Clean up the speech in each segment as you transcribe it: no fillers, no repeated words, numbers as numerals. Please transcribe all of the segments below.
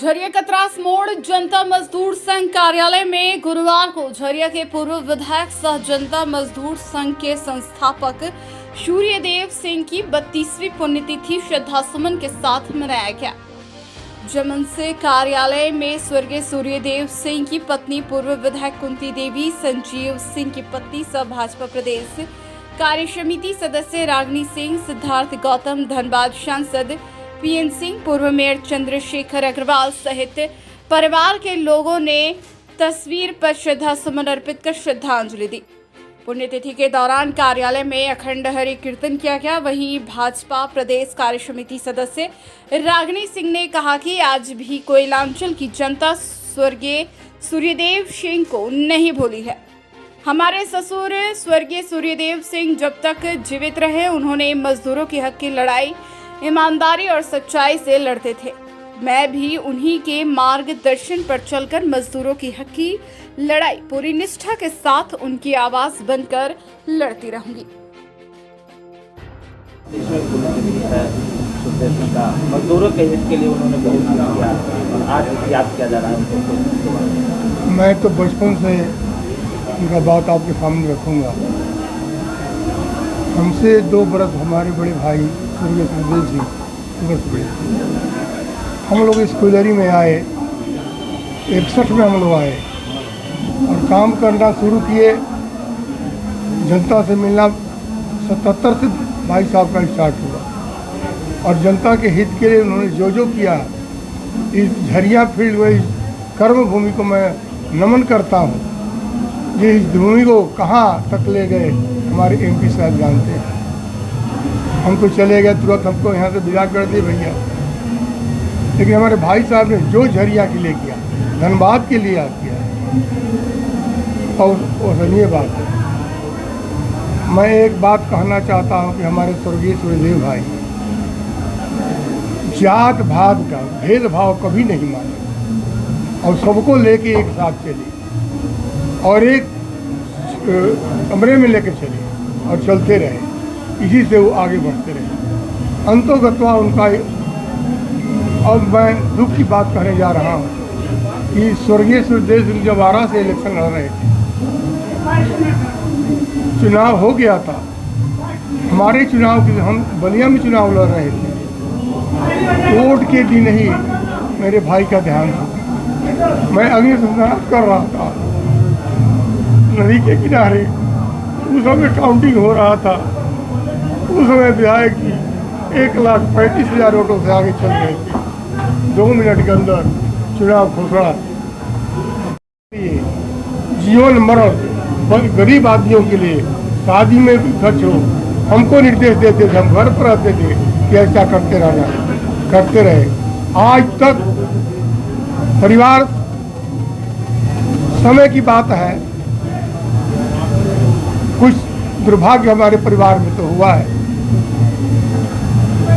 झरिया कतरास मोड़ जनता मजदूर संघ कार्यालय में गुरुवार को झरिया के पूर्व विधायक सह जनता मजदूर संघ के संस्थापक सूर्यदेव सिंह की 32वीं पुण्यतिथि श्रद्धासुमन के साथ मनाया गया। जमन से कार्यालय में स्वर्गीय सूर्यदेव सिंह की पत्नी पूर्व विधायक कुंती देवी, संजीव सिंह की पत्नी सह भाजपा प्रदेश कार्य समिति सदस्य रागिनी सिंह, सिद्धार्थ गौतम, धनबाद सांसद पीएन सिंह, पूर्व मेयर चंद्रशेखर अग्रवाल सहित परिवार के लोगों ने तस्वीर पर श्रद्धा सुमन अर्पित कर श्रद्धांजलि दी। पुण्यतिथि के दौरान कार्यालय में अखंड हरि कीर्तन किया गया। वहीं भाजपा प्रदेश कार्य समिति सदस्य रागिनी सिंह ने कहा कि आज भी कोयलांचल की जनता स्वर्गीय सूर्यदेव सिंह को नहीं भूली है। हमारे ससुर स्वर्गीय सूर्यदेव सिंह जब तक जीवित रहे उन्होंने मजदूरों के हक की लड़ाई ईमानदारी और सच्चाई से लड़ते थे। मैं भी उन्हीं के मार्गदर्शन पर चलकर मजदूरों की हक की लड़ाई पूरी निष्ठा के साथ उनकी आवाज बनकर लड़ती रहूंगी। मजदूरों के हित के लिए उन्होंने बहुत किया और आज याद किया जा रहा है। मैं तो बचपन से उनका बात आपके सामने रखूंगा। हमसे 2 बरस हमारे बड़े भाई स्वर्गीय सूर्यदेव सिंह बरस बड़े, हम लोग स्कूलरी में आए, 61 में हम लोग आए और काम करना शुरू किए। जनता से मिलना 77 से भाई साहब का स्टार्ट हुआ और जनता के हित के लिए उन्होंने जो किया, इस झरिया फील्ड में कर्म भूमि को मैं नमन करता हूँ। ये इस भूमि को कहाँ तक ले गए हमारे एमपी साहब जानते हैं। हम तो चले गए, तुरंत हमको यहाँ से विदा कर दिए भैया, लेकिन हमारे भाई साहब ने जो झरिया के लिए किया, धनबाद के लिए किया और वसनीय बात है। मैं एक बात कहना चाहता हूँ कि हमारे स्वर्गीय सूर्यदेव भाई जात भात का भेदभाव कभी नहीं माने और सबको लेके एक साथ चले और एक कमरे में लेकर चले और चलते रहे। इसी से वो आगे बढ़ते रहे। अंतोगत्वा उनका अब मैं दुख की बात कहने जा रहा हूँ कि स्वर्गीय सूर्यदेव सिंह जब आरा से इलेक्शन लड़ रहे थे, चुनाव हो गया था। हमारे चुनाव के हम बलिया में चुनाव लड़ रहे थे। वोट के दिन ही मेरे भाई का ध्यान था। मैं अग्नि संस्कार कर रहा था नदी के किनारे। उस समय काउंटिंग हो रहा था। उस समय विधायक जी 1,35,000 वोटों से आगे चल रहे थे। 2 मिनट के अंदर चुनाव घोषणा। जीवन मरण गरीब आदमियों के लिए शादी में भी खर्च हो, हमको निर्देश देते थे। हम घर पर रहते थे कि ऐसा करते रहना, करते रहे। आज तक परिवार समय की बात है, कुछ दुर्भाग्य हमारे परिवार में तो हुआ है।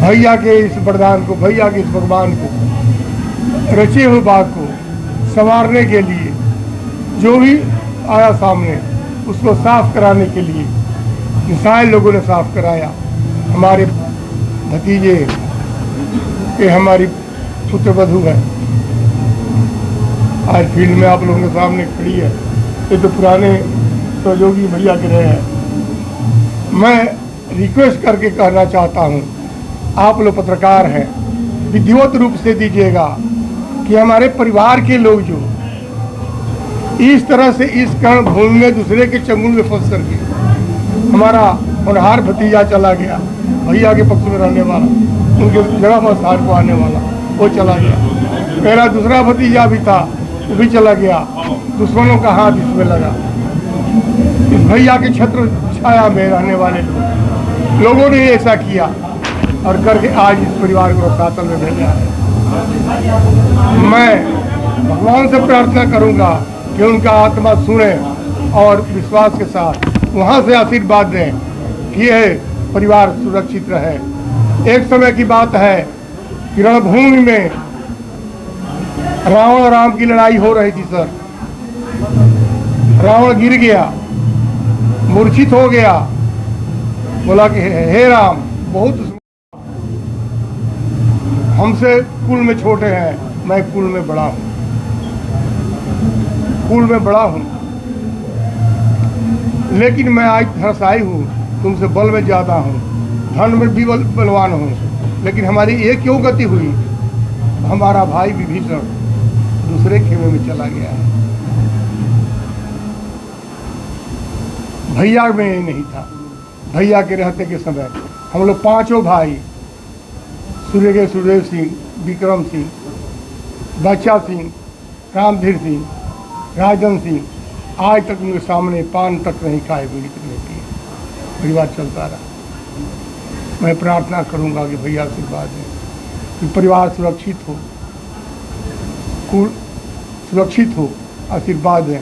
भैया के इस वरदान को, भैया के इस भगवान को, रचे हुए बाग को संवारने के लिए जो भी आया सामने उसको साफ कराने के लिए मिसाइल लोगों ने साफ कराया। हमारे भतीजे के हमारी पुत्रवधू है, आज फील्ड में आप लोगों के सामने खड़ी है। ये तो पुराने सहयोगी भैया के रहे हैं। मैं रिक्वेस्ट करके कहना चाहता हूँ, आप लोग पत्रकार हैं, विधिवत रूप से दीजिएगा कि हमारे परिवार के लोग जो इस तरह से इस कर्ण भूमि में दूसरे के चंगुल में फंस करके, हमारा होनहार भतीजा चला गया, भैया के पक्ष में रहने वाला, उनके जगह पर स्थान को आने वाला, वो चला गया। मेरा दूसरा भतीजा भी था, वो भी चला गया। दुश्मनों का हाथ इसमें लगा। इस भैया के छत्र छाया में रहने वाले लोगों ने ऐसा किया और करके आज इस परिवार को रसातल में भेजा है। मैं भगवान से प्रार्थना करूंगा कि उनका आत्मा सुने और विश्वास के साथ वहां से आशीर्वाद दें कि यह परिवार सुरक्षित रहे। एक समय की बात है कि रणभूमि में रावण राम की लड़ाई हो रही थी सर। रावण गिर गया, मूर्छित हो गया, बोला कि हे राम, बहुत हमसे कुल में छोटे हैं, मैं कुल में बड़ा हूँ, कुल में बड़ा हूँ, लेकिन मैं आज धरसाई हूँ, तुमसे बल में ज़्यादा हूँ, धन में भी बलवान हूँ। लेकिन हमारी ये क्यों गति हुई? हमारा भाई विभीषण दूसरे खेमे में चला गया है। भैया में ये नहीं था। भैया के रहते के समय हम लोग पांचों भाई, सूर्य सुखदेव सिंह, विक्रम सिंह, बच्चा सिंह, रामधीर सिंह, राजन सिंह, आज तक उनके सामने पान तक नहीं खाए, बीड़ी तक नहीं पिए, परिवार चलता रहा। मैं प्रार्थना करूंगा कि भैया आशीर्वाद दें कि परिवार सुरक्षित हो, कुल सुरक्षित हो, आशीर्वाद दें।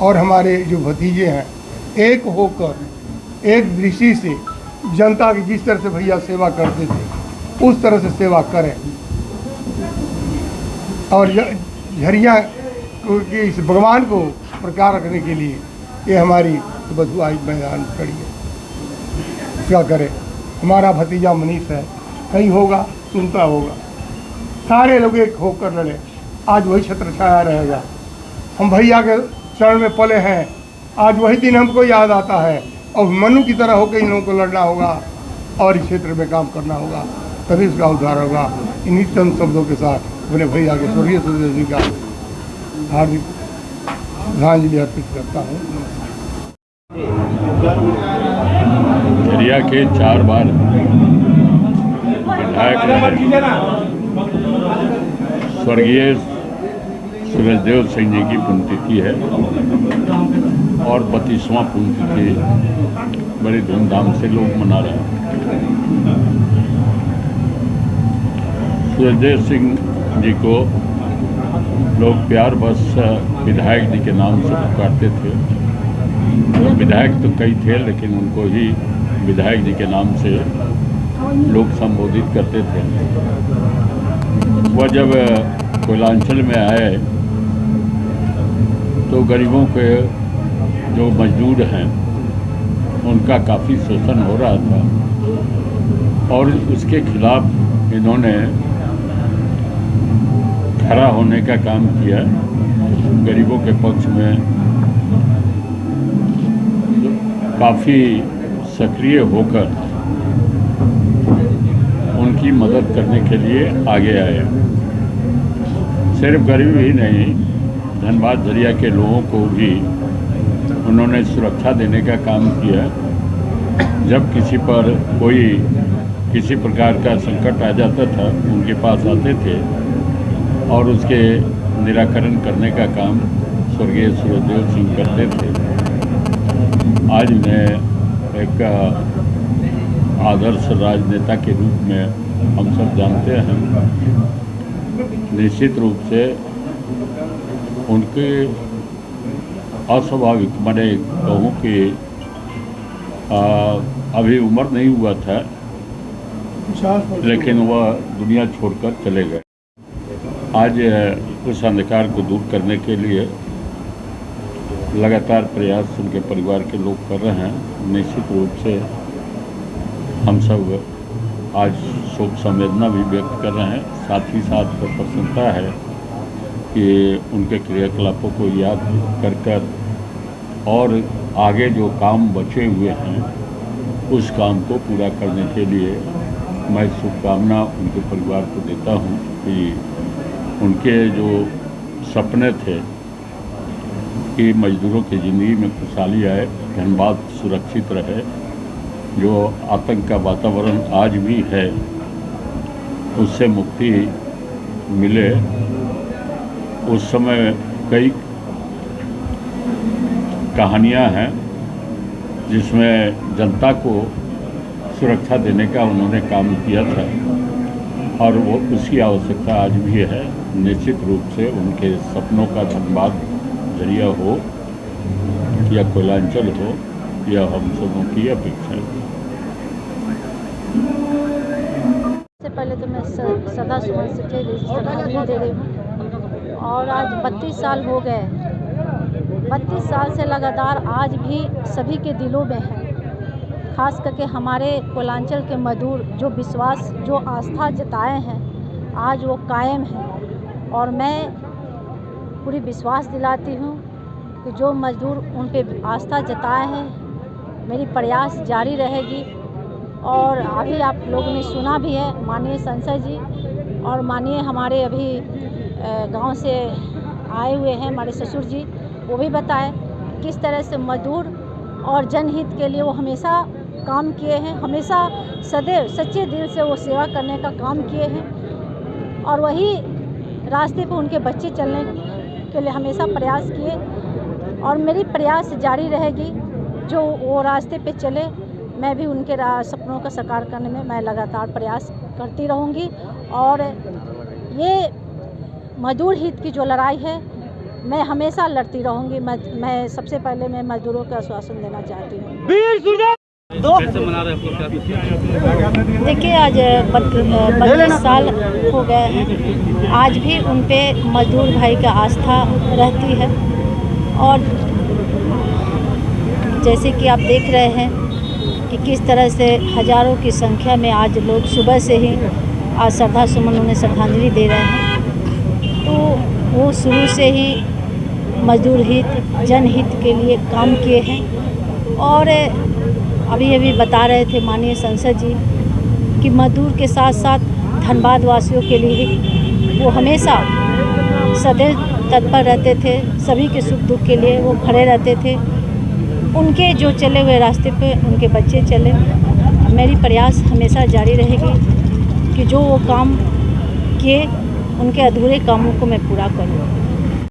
और हमारे जो भतीजे हैं एक होकर एक दृष्टि से जनता की जिस तरह से भैया सेवा करते थे उस तरह से सेवा करें। और झरिया के इस भगवान को प्रकार रखने के लिए ये हमारी बधु आज मैदान खड़ी है, क्या करे। हमारा भतीजा मनीष है, कहीं होगा सुनता होगा, सारे लोग एक होकर लड़े, आज वही छत्र छाया रहेगा। हम भैया के चरण में पले हैं, आज वही दिन हमको याद आता है और मनु की तरह होकर इन लोगों को लड़ना होगा और इस क्षेत्र में काम करना होगा, तभी इसका उद्धार होगा। इन्हीं चंद शब्दों के साथ अपने भैया के स्वर्गीय सुखदेव जी का हार्दिक श्रद्धांजलि अर्पित करता हूँ। झरिया के 4 बार विधायक स्वर्गीय सुखदेव सिंह जी की पुण्यतिथि है और 32वां पुण्यतिथि बड़ी धूमधाम से लोग मना रहे हैं। सुखदेव सिंह जी को लोग प्यार बस विधायक जी के नाम से पुकारते थे। विधायक तो कई थे लेकिन उनको ही विधायक जी के नाम से लोग संबोधित करते थे। वह जब कोयलांचल में आए तो गरीबों के जो मजदूर हैं उनका काफ़ी शोषण हो रहा था और उसके खिलाफ इन्होंने खड़ा होने का काम किया। गरीबों के पक्ष में काफ़ी सक्रिय होकर उनकी मदद करने के लिए आगे आए। सिर्फ गरीब ही नहीं, धनबाद झरिया के लोगों को भी उन्होंने सुरक्षा देने का काम किया। जब किसी पर कोई किसी प्रकार का संकट आ जाता था उनके पास आते थे और उसके निराकरण करने का काम स्वर्गीय सुखदेव सिंह करते थे। आज उन्हें एक आदर्श राजनेता के रूप में हम सब जानते हैं। निश्चित रूप से उनके अस्वाभाविक, मैंने कहूँ कि अभी उम्र नहीं हुआ था लेकिन वह दुनिया छोड़कर चले गए। आज उस अंधकार को दूर करने के लिए लगातार प्रयास उनके परिवार के लोग कर रहे हैं। निश्चित रूप से हम सब आज शोक संवेदना भी व्यक्त कर रहे हैं, साथ ही साथ प्रसन्नता है कि उनके क्रियाकलापों को याद कर और आगे जो काम बचे हुए हैं उस काम को पूरा करने के लिए मैं शुभकामना उनके परिवार को देता हूं कि उनके जो सपने थे कि मजदूरों की ज़िंदगी में खुशहाली आए, धनबाद सुरक्षित रहे, जो आतंक का वातावरण आज भी है उससे मुक्ति मिले। उस समय कई कहानियां हैं जिसमें जनता को सुरक्षा देने का उन्होंने काम किया था और वो उसकी आवश्यकता आज भी है। निश्चित रूप से उनके सपनों का धनबाद झरिया हो या कोयलांचल हो, यह हम सबों की अपेक्षा है। सबसे पहले तो मैं सदा सुमन से श्रद्धांजलि दे रही हूँ और आज 32 साल हो गए। 32 साल से लगातार आज भी सभी के दिलों में है, खास करके हमारे कोयलांचल के मजदूर जो विश्वास जो आस्था जताए हैं आज वो कायम है। और मैं पूरी विश्वास दिलाती हूँ कि जो मजदूर उन पे आस्था जताए हैं, मेरी प्रयास जारी रहेगी। और अभी आप लोगों ने सुना भी है, माननीय सांसद जी और माननीय हमारे अभी गांव से आए हुए हैं हमारे ससुर जी, वो भी बताए किस तरह से मजदूर और जनहित के लिए वो हमेशा काम किए हैं, हमेशा सदैव सच्चे दिल से वो सेवा करने का काम किए हैं और वही रास्ते पे उनके बच्चे चलने के लिए हमेशा प्रयास किए और मेरी प्रयास जारी रहेगी। जो वो रास्ते पे चले, मैं भी उनके सपनों का साकार करने में मैं लगातार प्रयास करती रहूँगी। और ये मजदूर हित की जो लड़ाई है, मैं हमेशा लड़ती रहूँगी। मैं सबसे पहले मैं मजदूरों को आश्वासन देना चाहती हूँ। देखिए, आज 32 साल हो गए हैं, आज भी उन पे मजदूर भाई का आस्था रहती है। और जैसे कि आप देख रहे हैं कि किस तरह से हज़ारों की संख्या में आज लोग सुबह से ही आज श्रद्धा सुमन उन्हें श्रद्धांजलि दे रहे हैं। तो वो शुरू से ही मजदूर हित, जनहित के लिए काम किए हैं। और अभी बता रहे थे माननीय सांसद जी कि मजदूर के साथ साथ धनबाद वासियों के लिए वो हमेशा सदैव तत्पर रहते थे, सभी के सुख दुख के लिए वो खड़े रहते थे। उनके जो चले हुए रास्ते पे उनके बच्चे चले। मेरी प्रयास हमेशा जारी रहेगी कि जो वो काम किए, उनके अधूरे कामों को मैं पूरा करूँ।